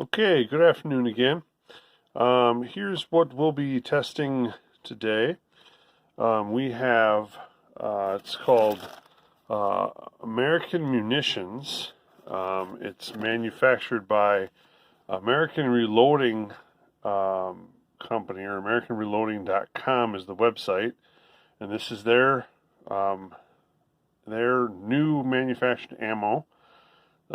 Okay, good afternoon again. Here's what we'll be testing today. We have, it's called American Munitions. It's manufactured by American Reloading Company, or AmericanReloading.com is the website. And this is their new manufactured ammo.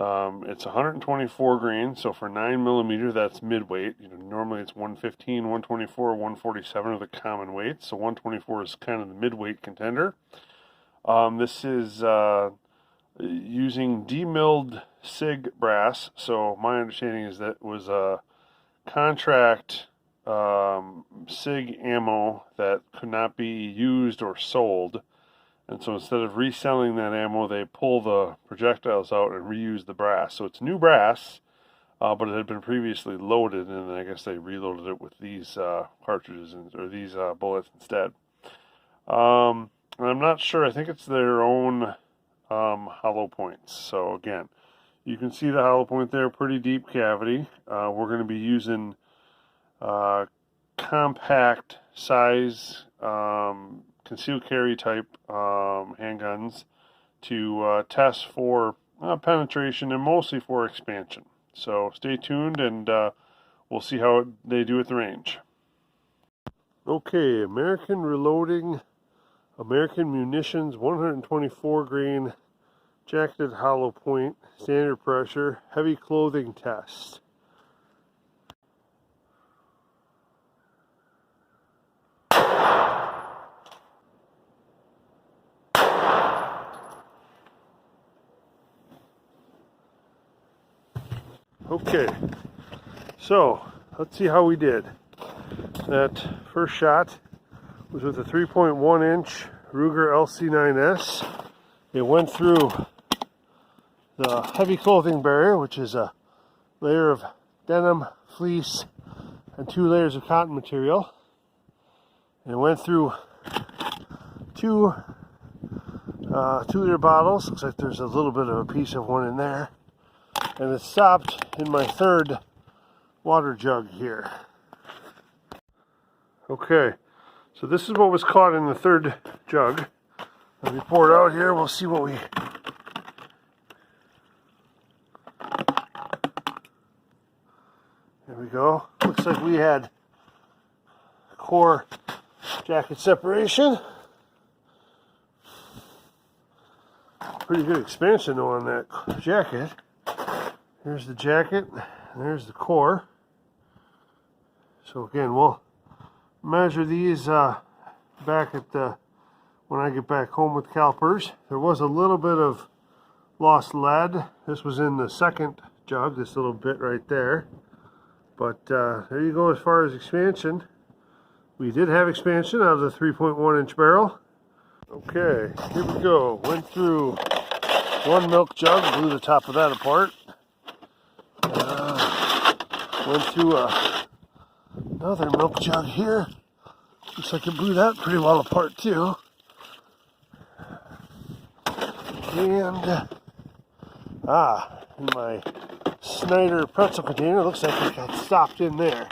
It's 124 grain, so for 9mm, that's midweight. Normally it's 115, 124, 147 are the common weights, so 124 is kind of the midweight contender. This is using demilled SIG brass, so my understanding is that it was a contract SIG ammo that could not be used or sold. And so instead of reselling that ammo, they pull the projectiles out and reuse the brass. So it's new brass, but it had been previously loaded, and I guess they reloaded it with these cartridges or these bullets instead. And I'm not sure. I think it's their own hollow points. So again, you can see the hollow point there, pretty deep cavity. We're going to be using compact size concealed carry type handguns to test for penetration and mostly for expansion. So stay tuned, and we'll see how they do at the range. Okay, American Reloading, American Munitions, 124 grain jacketed hollow point, standard pressure, heavy clothing test. Okay, so let's see how we did. That first shot was with a 3.1 inch Ruger LC9S. It went through the heavy clothing barrier, which is a layer of denim, fleece, and 2 layers of cotton material. And it went through two 2-liter bottles. Looks like there's a little bit of a piece of one in there. And it stopped in my third water jug here. Okay, so this is what was caught in the third jug. Let me pour it out here. We'll see what we... There we go. Looks like we had core jacket separation. Pretty good expansion though on that jacket. Here's the jacket, and there's the core. So again, we'll measure these back at the when I get back home with calipers. There was a little bit of lost lead. This was in the second jug, this little bit right there. But there you go as far as expansion. We did have expansion out of the 3.1 inch barrel. Okay, here we go. Went through one milk jug, blew the top of that apart. Went through another milk jug here. Looks like it blew that pretty well apart too. And in my Snyder pretzel container, looks like it got stopped in there.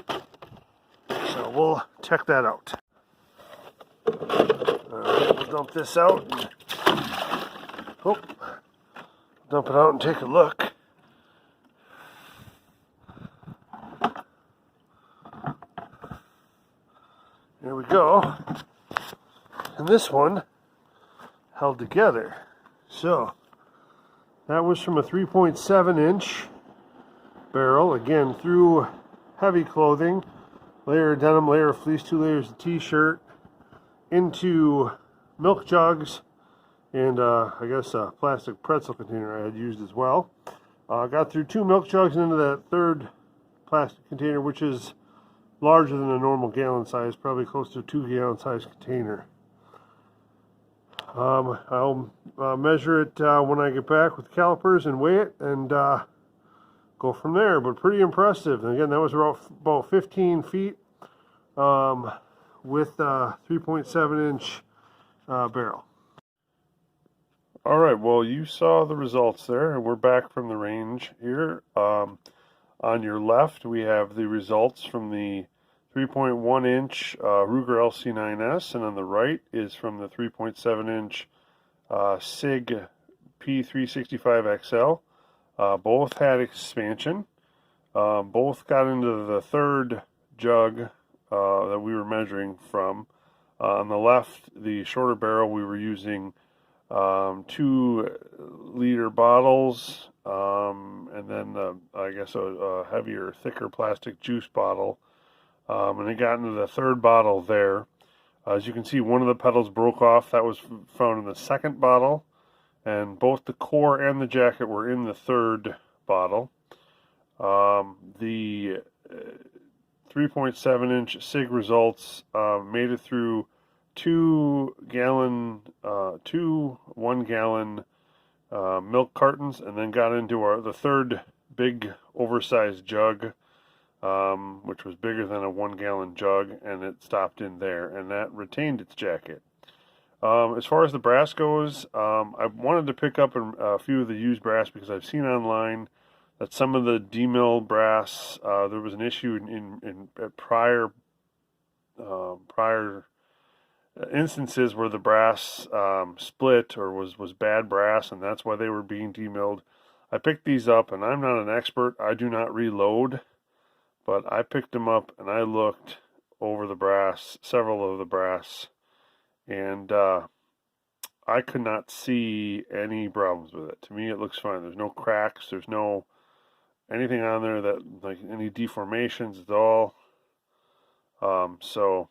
So we'll check that out. Alright, we'll dump this out. Dump it out and take a look. There we go. And this one held together. So that was from a 3.7 inch barrel, again through heavy clothing, layer of denim, layer of fleece, 2 layers of t-shirt, into milk jugs, and I guess a plastic pretzel container I had used as well. Got through 2 milk jugs and into that third plastic container, which is larger than a normal gallon size, probably close to a 2-gallon size container. I'll measure it when I get back with calipers and weigh it, and go from there. But pretty impressive. And again, that was about 15 feet with a 3.7 inch barrel. All right, well, you saw the results there, and we're back from the range here. On your left, we have the results from the 3.1-inch Ruger LC9S, and on the right is from the 3.7-inch SIG P365XL. Both had expansion. Both got into the third jug that we were measuring from. On the left, the shorter barrel, we were using 2-liter bottles, and then I guess a heavier, thicker plastic juice bottle. And it got into the third bottle there. As you can see, one of the pedals broke off. That was found in the second bottle, and both the core and the jacket were in the third bottle. The 3.7-inch SIG results made it through two 1-gallon milk cartons, and then got into the third big oversized jug, which was bigger than a 1-gallon jug, and it stopped in there, and that retained its jacket. As far as the brass goes, I wanted to pick up a few of the used brass because I've seen online that some of the demilled brass, there was an issue in prior instances where the brass split or was bad brass, and that's why they were being demilled. I picked these up, and I'm not an expert. I do not reload, but I picked them up and I looked over the brass, several of the brass, and I could not see any problems with it. To me, it looks fine. There's no cracks. There's no anything on there that, like, any deformations at all. So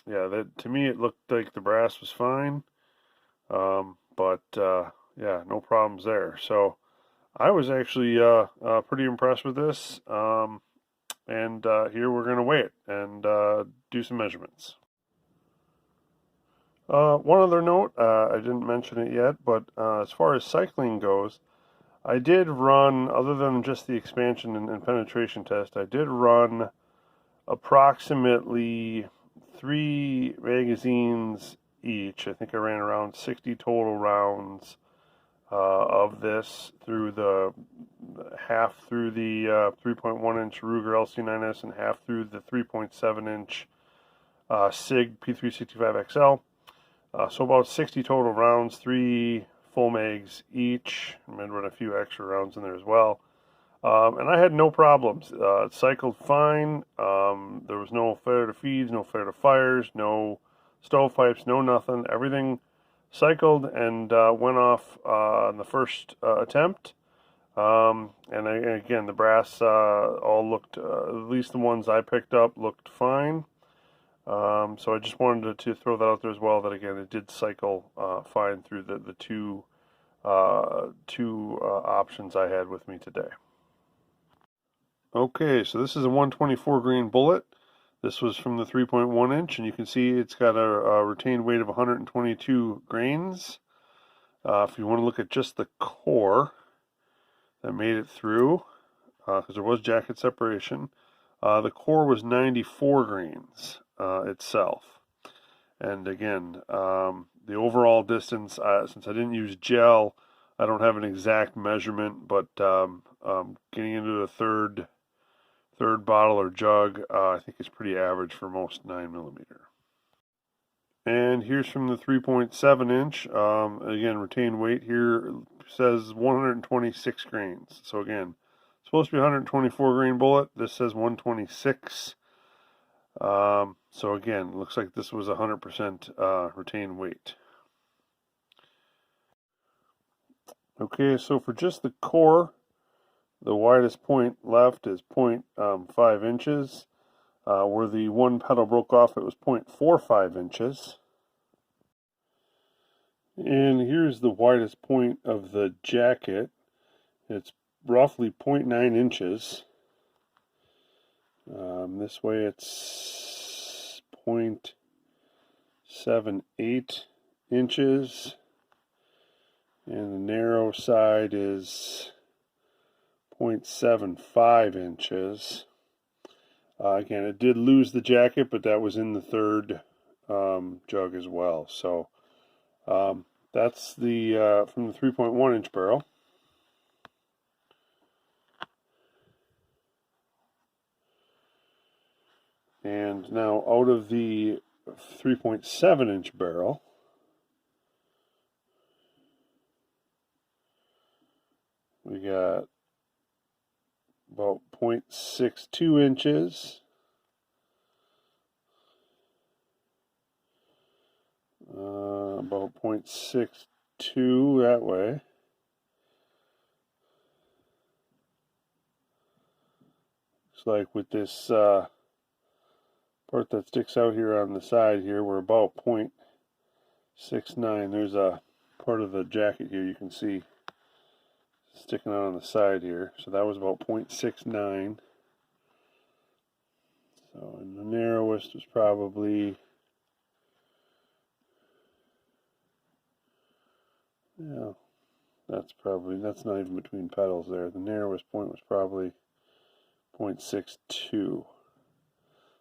yeah, that, to me, it looked like the brass was fine. But yeah, no problems there. So I was actually pretty impressed with this. And here we're going to weigh it and do some measurements. One other note, I didn't mention it yet, but as far as cycling goes, I did run, other than just the expansion and penetration test, I did run approximately 3 magazines each. I think I ran around 60 total rounds of this through half through the 3.1-inch Ruger LC9S and half through the 3.7-inch SIG P365XL. So about 60 total rounds, 3 full mags each. I'm going to run a few extra rounds in there as well. And I had no problems. It cycled fine. There was no flare to feeds, no flare to fires, no stovepipes, no nothing. Everything cycled and went off in the first attempt. And again, the brass all looked, at least the ones I picked up, looked fine. So I just wanted to throw that out there as well, that again, it did cycle fine through the two options I had with me today. Okay, so this is a 124 grain bullet. This was from the 3.1-inch, and you can see it's got a retained weight of 122 grains. If you want to look at just the core that made it through, because there was jacket separation, the core was 94 grains itself. And again, the overall distance, since I didn't use gel, I don't have an exact measurement, but getting into the third bottle or jug, I think it's pretty average for most 9mm. And here's from the 3.7-inch. Again, retained weight here says 126 grains. So again, it's supposed to be a 124 grain bullet. This says 126. So again, it looks like this was 100% retained weight. Okay, so for just the core, the widest point left is 0.5 inches. Where the one pedal broke off, it was 0.45 inches. And here's the widest point of the jacket. It's roughly 0.9 inches. This way it's 0.78 inches. And the narrow side is 0.75 inches. Again, it did lose the jacket, but that was in the third jug as well. So that's the from the 3.1-inch barrel. And now out of the 3.7-inch barrel, we got about 0.62 inches, about 0.62 that way. Looks like with this part that sticks out here on the side here, we're about 0.69. There's a part of the jacket here you can see sticking out on the side here. So that was about 0.69. So, and the narrowest was probably, yeah, that's not even between pedals there. The narrowest point was probably 0.62.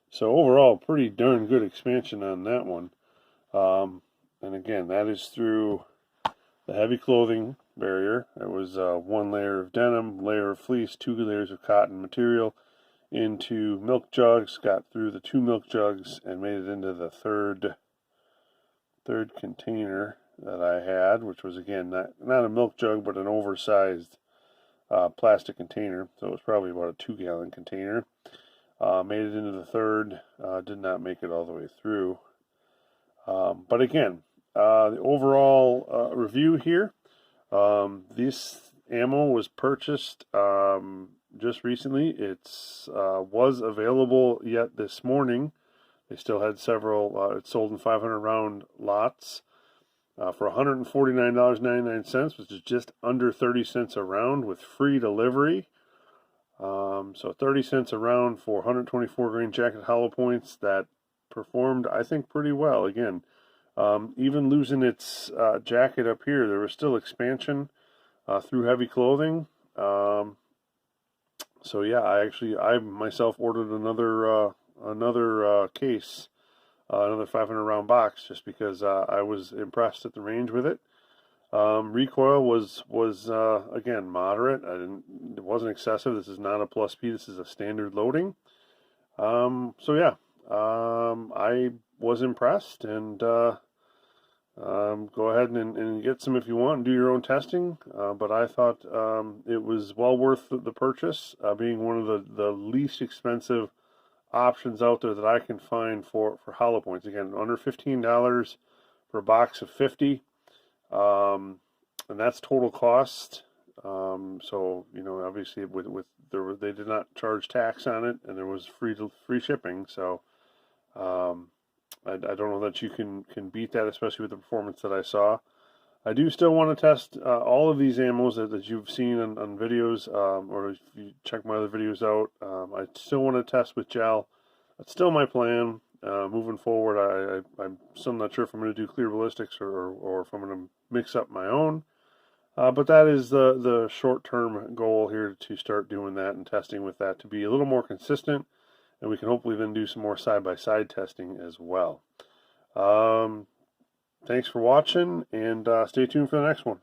So overall, pretty darn good expansion on that one. And again, that is through the heavy clothing barrier. It was one layer of denim, layer of fleece, 2 layers of cotton material into milk jugs, got through the 2 milk jugs and made it into the third container that I had, which was again not a milk jug but an oversized plastic container. So it was probably about a 2-gallon container. Made it into the third, did not make it all the way through. But again, the overall review here, this ammo was purchased just recently. It's was available yet this morning. They still had several. It's sold in 500 round lots for $149.99, which is just under 30 cents a round with free delivery. So 30 cents a round for 124 grain jacket hollow points that performed, I think, pretty well. Again, even losing its jacket up here, there was still expansion through heavy clothing. So yeah, I myself ordered another case, another 500 round box, just because I was impressed at the range with it. Recoil was again moderate. It wasn't excessive. This is not a plus P. This is a standard loading. So yeah, I was impressed, and go ahead and get some if you want and do your own testing. But I thought it was well worth the purchase, being one of the least expensive options out there that I can find for hollow points. Again, under $15 for a box of 50. And that's total cost. So obviously they did not charge tax on it, and there was free shipping. So I don't know that you can beat that, especially with the performance that I saw. I do still want to test all of these ammos that you've seen on videos, or if you check my other videos out. I still want to test with gel. That's still my plan. Moving forward, I'm still not sure if I'm going to do clear ballistics or if I'm going to mix up my own. But that is the short-term goal here, to start doing that and testing with that to be a little more consistent, and we can hopefully then do some more side-by-side testing as well. Thanks for watching, and stay tuned for the next one.